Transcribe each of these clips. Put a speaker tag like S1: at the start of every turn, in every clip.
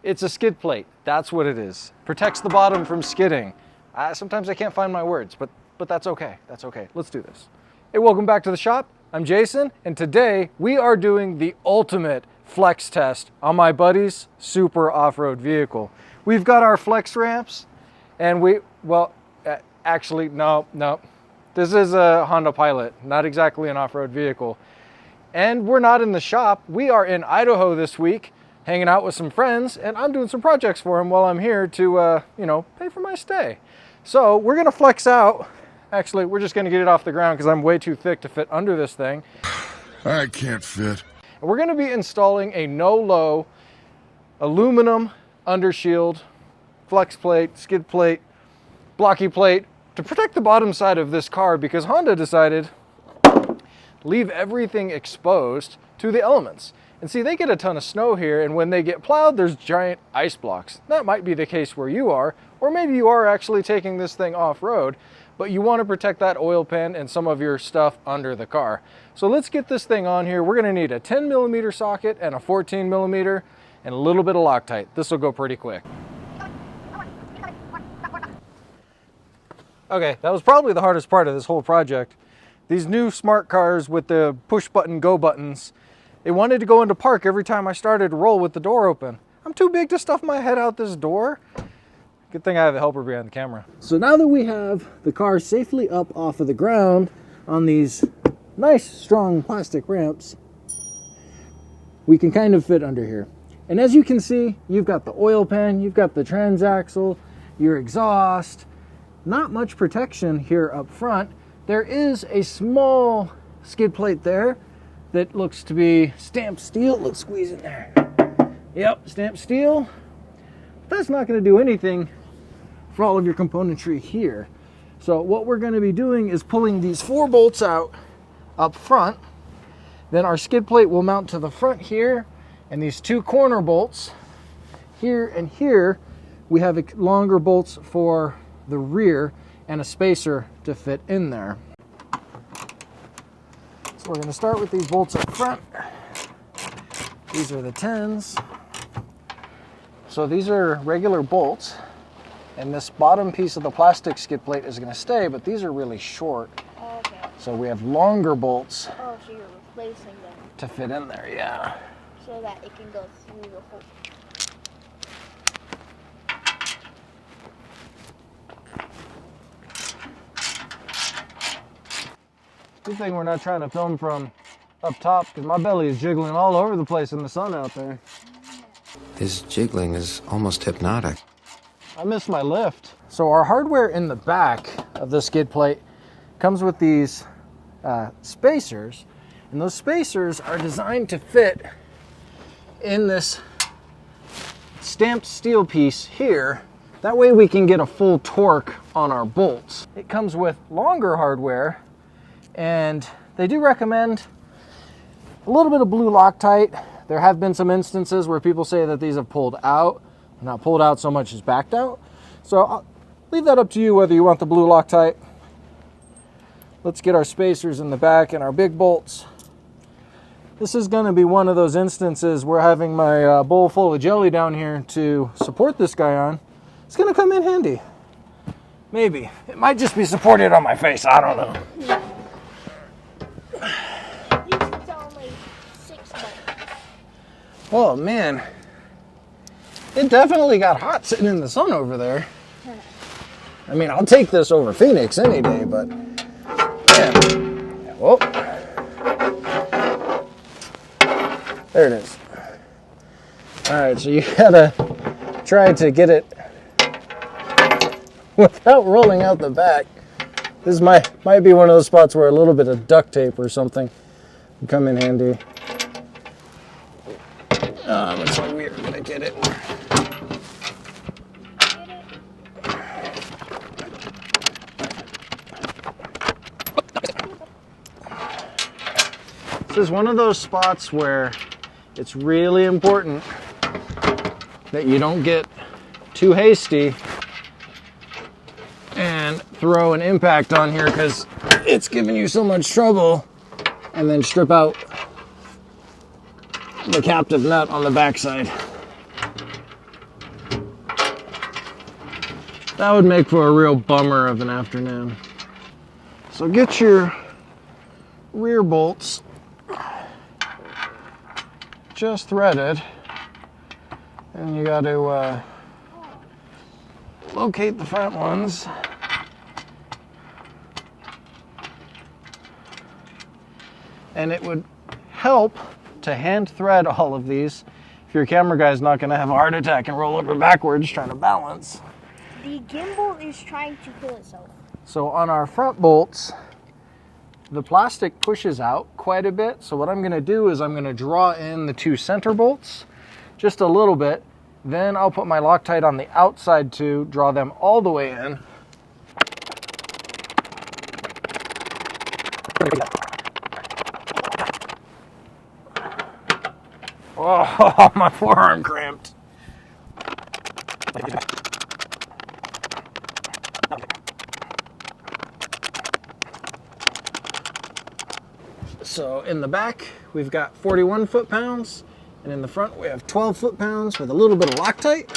S1: It's a skid plate. That's what it is. Protects the bottom from skidding. Sometimes I can't find my words, but that's okay. That's okay. Let's do this. Hey, welcome back to the shop. I'm Jason, and today we are doing the ultimate flex test on my buddy's super off-road vehicle. We've got our flex ramps, and actually, no. This is a Honda Pilot, not exactly an off-road vehicle. And we're not in the shop. We are in Idaho this week, hanging out with some friends, and I'm doing some projects for them while I'm here to, pay for my stay. So we're gonna flex out. Actually, we're just gonna get it off the ground because I'm way too thick to fit under this thing.
S2: I can't fit.
S1: And we're gonna be installing a no-low aluminum undershield, flex plate, skid plate, blocky plate to protect the bottom side of this car because Honda decided leave everything exposed to the elements. And see, they get a ton of snow here, and when they get plowed, there's giant ice blocks. That might be the case where you are, or maybe you are actually taking this thing off-road, but you want to protect that oil pan and some of your stuff under the car. So let's get this thing on here. We're gonna need a 10mm socket and a 14mm and a little bit of Loctite. This will go pretty quick. Okay, that was probably the hardest part of this whole project. These new smart cars with the push button go buttons, it wanted to go into park every time I started to roll with the door open. I'm too big to stuff my head out this door. Good thing I have a helper behind the camera. So now that we have the car safely up off of the ground on these nice strong plastic ramps, we can kind of fit under here. And as you can see, you've got the oil pan, you've got the transaxle, your exhaust, not much protection here up front. There is a small skid plate there that looks to be stamped steel. Let's squeeze in there. Yep, stamped steel. That's not going to do anything for all of your componentry here. So what we're going to be doing is pulling these 4 bolts out up front. Then our skid plate will mount to the front here, and these 2 corner bolts here and here, we have longer bolts for the rear and a spacer to fit in there. So we're going to start with these bolts up front. These are the 10s. So these are regular bolts, and this bottom piece of the plastic skid plate is going to stay, but these are really short.
S3: Okay.
S1: So we have longer bolts.
S3: Oh, so you're replacing them.
S1: To fit in there, yeah.
S3: So that it can go through the hole.
S1: Good thing we're not trying to film from up top because my belly is jiggling all over the place in the sun out there.
S4: His jiggling is almost hypnotic.
S1: I missed my lift. So our hardware in the back of the skid plate comes with these spacers, and those spacers are designed to fit in this stamped steel piece here. That way we can get a full torque on our bolts. It comes with longer hardware, and they do recommend a little bit of blue Loctite. There have been some instances where people say that these have pulled out, not pulled out so much as backed out. So I'll leave that up to you whether you want the blue Loctite. Let's get our spacers in the back and our big bolts. This is going to be one of those instances where having my bowl full of jelly down here to support this guy on, it's going to come in handy. Maybe. It might just be supported on my face. I don't know.
S3: It's only 6 bucks.
S1: Oh man, it definitely got hot sitting in the sun over there. I mean, I'll take this over Phoenix any day, but man, whoa. There it is. All right, so you gotta try to get it without rolling out the back. This might be one of those spots where a little bit of duct tape or something would come in handy. Looks so weird when I get it. This is one of those spots where it's really important that you don't get too hasty and throw an impact on here because it's giving you so much trouble, and then strip out the captive nut on the backside. That would make for a real bummer of an afternoon. So get your rear bolts just threaded, and you got to locate the front ones. And it would help to hand thread all of these if your camera guy is not going to have a heart attack and roll over backwards trying to balance.
S3: The gimbal is trying to kill itself.
S1: So on our front bolts, the plastic pushes out quite a bit. So what I'm going to do is I'm going to draw in the 2 center bolts just a little bit. Then I'll put my Loctite on the outside to draw them all the way in. Oh, my forearm cramped. So in the back, we've got 41 foot-pounds, and in the front, we have 12 foot-pounds with a little bit of Loctite.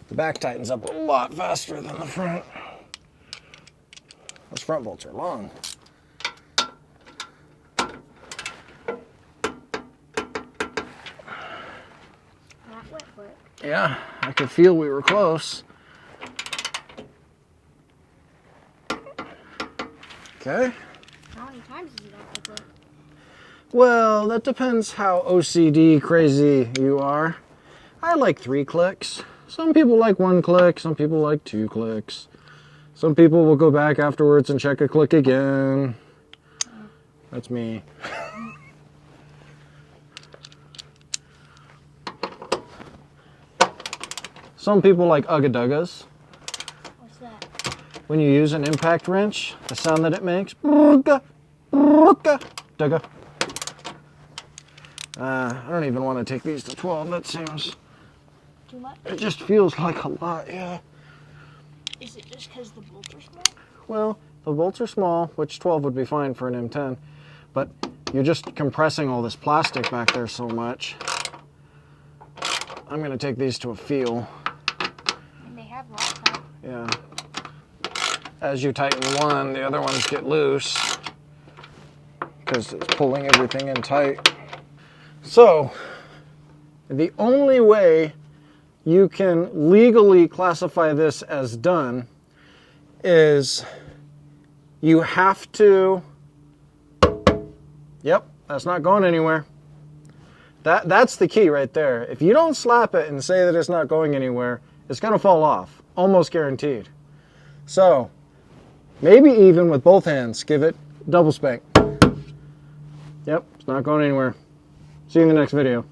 S1: The back tightens up a lot faster than the front. Those front bolts are long.
S3: Not wet work.
S1: Yeah, I could feel we were close. Okay.
S3: How many times is it not wet work?
S1: Well, that depends how OCD crazy you are. I like 3 clicks. Some people like 1 click, some people like 2 clicks. Some people will go back afterwards and check a click again. That's me. Some people like ugga-duggas.
S3: What's that?
S1: When you use an impact wrench, the sound that it makes. Dugga. I don't even want to take these to 12. That seems...
S3: Too much?
S1: It just feels like a lot, yeah.
S3: Is it just because the bolts are small?
S1: Well, the bolts are small, which 12 would be fine for an M10, but you're just compressing all this plastic back there so much. I'm going to take these to a feel.
S3: And they have Loctite.
S1: Yeah. As you tighten one, the other ones get loose because it's pulling everything in tight. So, the only way you can legally classify this as done is you have to, yep, that's not going anywhere. That's the key right there. If you don't slap it and say that it's not going anywhere, it's going to fall off, almost guaranteed. So, maybe even with both hands, give it double spank. Yep, it's not going anywhere. See you in the next video.